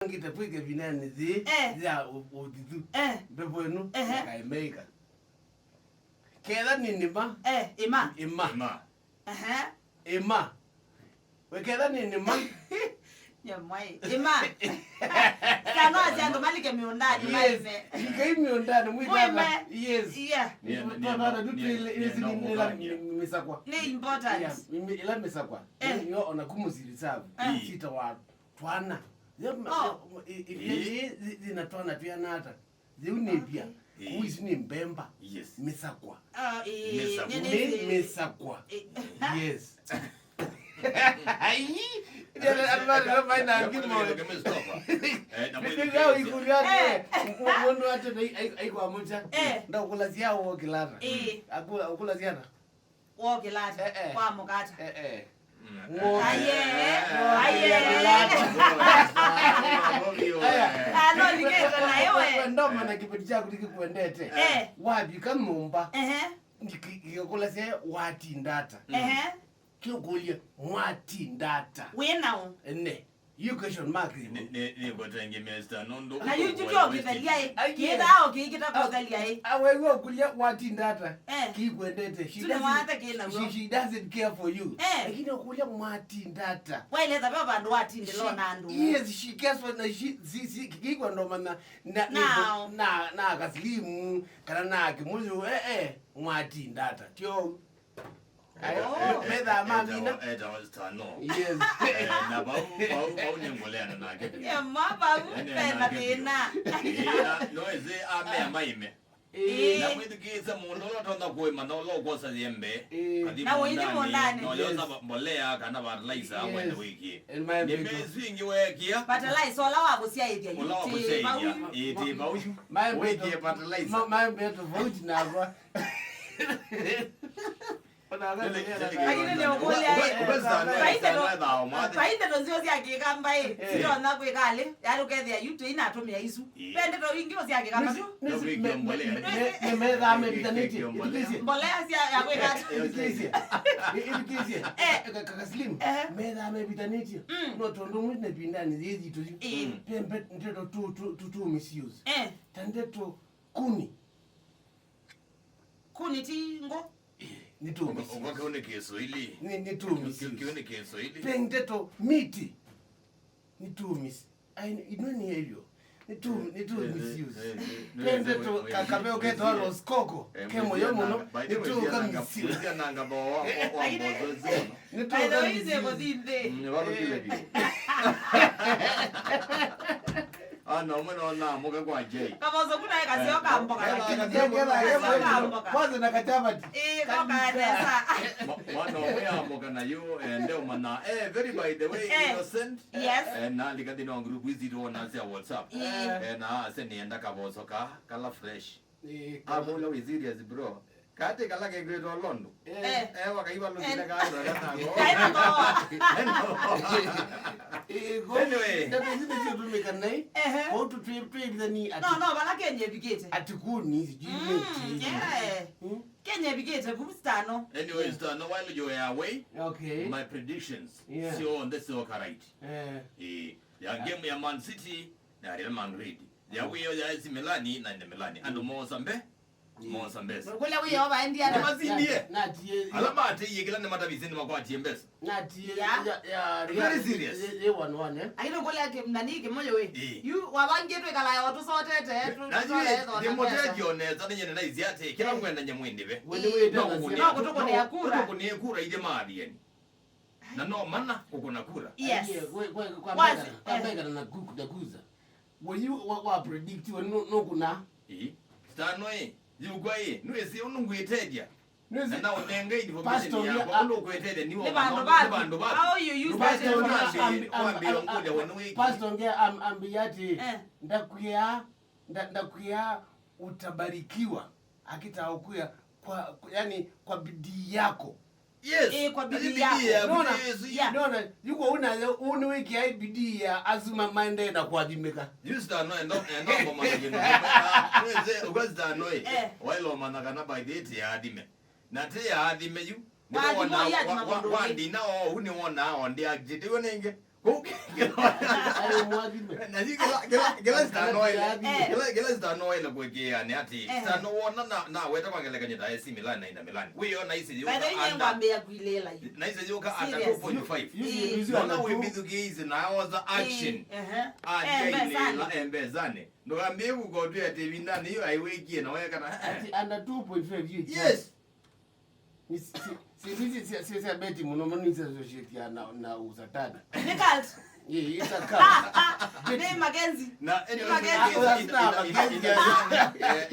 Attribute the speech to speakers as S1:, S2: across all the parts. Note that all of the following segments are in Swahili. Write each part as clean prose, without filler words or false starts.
S1: Ngita pwike vinani zi ya udidu bebo enu kaimeka keda nini ma ima wekeda nini ma
S2: ya mwai ima kano ajango malike miondani maize
S1: kai miondani mwita yes
S2: yeah
S1: ndio dutu ile misakwa
S2: ni important
S1: ila misakwa yo ona kumuzirisabu sita wa twana zinatwana pia nata ziunipia kuizi ni mbemba misakwa misakwa yes ndo maana kipindi chako likikuendete wapi kamumba ngikulasia wati ndata kyokulia mwati ndata
S2: wenao
S1: ne you question mark
S3: ne botenge Mr. Nondo
S2: na you jukyo kitalia kidao kikita kodalia
S1: awewe kulia wati ndata kikwendete
S2: she
S1: doesn't care for you lakini kulia mwati ndata
S2: waeleza baba bandu wati ndilo nandu
S1: yes she cares for she kikwa ndo maana na kaslimu kana na kimuzu mwati ndata tyo meda mamina
S3: was tano
S1: yes
S3: na ba unyengolea na nake
S2: ya mama mpenda tena
S3: no eze ame maime na mwidikisa mundo tonda kuima no lokosa yembe
S2: na windi mondani
S3: no yoza mbolea kana fertilizer mwende wiki nimezwingi wekia
S2: fertilizer wala wabusia idia
S3: iti bauju
S1: wiki
S3: fertilizer
S1: my better vote na kwa
S2: lakini ni okolia faida nzio zake kamba sio na kwekale yali ukethia yutu ina atumia isu pende to ingio zake kamba tu
S1: meza amebitaniti
S2: mbolea sia ya kwekata
S1: ilizia kakaslim meza amebitaniti no tondo mwine pindani zizi tu pembe nteto tu misuse tandeto kuni
S3: Nitumi. Ungakione keso hili.
S1: Nitumi.
S3: Kione keso hili.
S1: Pendeto miti. Nitumi. Inoni hiyo. Nitumi misuse. Pendeto kakabeo keto halo skoko. Kemo yomuno. Nitumi kamisiuse.
S3: Ya nanga bo wa mbozo zona.
S2: Nitumi kamisiuse.
S3: Walo kile kile. No mwana na moga kwa jay.
S2: Kabozo kuna kazi yoka mboka.
S1: Kwanza nakataba.
S2: Koka desa.
S3: Mwana wa moga na yo ndio mana very by the way innocent.
S2: Yes.
S3: Na likati no group hizi do na sia WhatsApp. Na senienda kabozo kala fresh. Amola we serious bro. Kate kala ke great Londo. Wakaiba lukile kairo na ngo. Anyway,
S1: ndio tumeka naye. How to prepare the ati.
S2: No, bala Kenya bigete.
S1: Atikuni sijui.
S2: Kenya bigete kumstano.
S3: Anyway, stano while you are away.
S1: Okay.
S3: My predictions. So on this okay right. Ya game ya Man City na Real Madrid. Ya wiyo ya AC Milan na Milan. And Mozambique.
S2: Kula wiyo ba India na
S3: mazindie.
S1: Natie.
S3: Alama ate yekila ne matabizini makwati mbesa.
S1: Natie
S3: ya very serious.
S1: Ye 1-1
S2: Akino kula yake mnani kemoyo we. You wabangetwe kala ya watu sote
S3: Najue demoteji oneza nyenye na izi ate kila mwenda nyamwindi be.
S1: Wewe
S2: no kutoko ne yakura.
S3: Kutoko ne kura ide maadi yani. Na no mana kukuna kura.
S2: Yes.
S1: Kwa mbega na kukuza. When you wa predict no kuna
S3: stano Yugwaye, nwesi unungwetedia.
S1: Nwesi
S3: na unenga information yako unungwetedia ni bandu ba.
S2: How you use that information?
S1: Pastor nge ambiyati ndakuya utabarikiwa akitaokuya kwa yani kwa bidii yako.
S3: Yes,
S2: kwa bidii yako.
S1: Nona yuko una wiki ya bidii ya azuma mande na kuadimika.
S3: You start no endo ngoma ngene. Weze ugazda no wailo managana by date ya adime. Na te ya adime yu. Wandi na uni wona ondi ajiti wonenge.
S1: Ayo mwagime.
S3: Na ji gela sta no ile kwekea ni ati sta no wona na weta kwangele kanyita AC Milan na Inter Milan. Wewe na isi yuka.
S2: Bado yeye ngwambia kuilela hiyo.
S3: Na isi yuka under 2.5. Nona we bidu gizi na oza action. Embezane. Ndo ambie uko tu ya TV ndani hiyo haiwekie na wewe kana
S1: ati under 2.5 hiyo.
S3: Yes.
S1: Si beti munomanisa society na uzatana.
S2: Nikalt.
S1: It's a car.
S2: Ni Magenzi.
S3: Na
S2: Magenzi.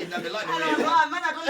S3: ina Milan.
S2: Ana maana tu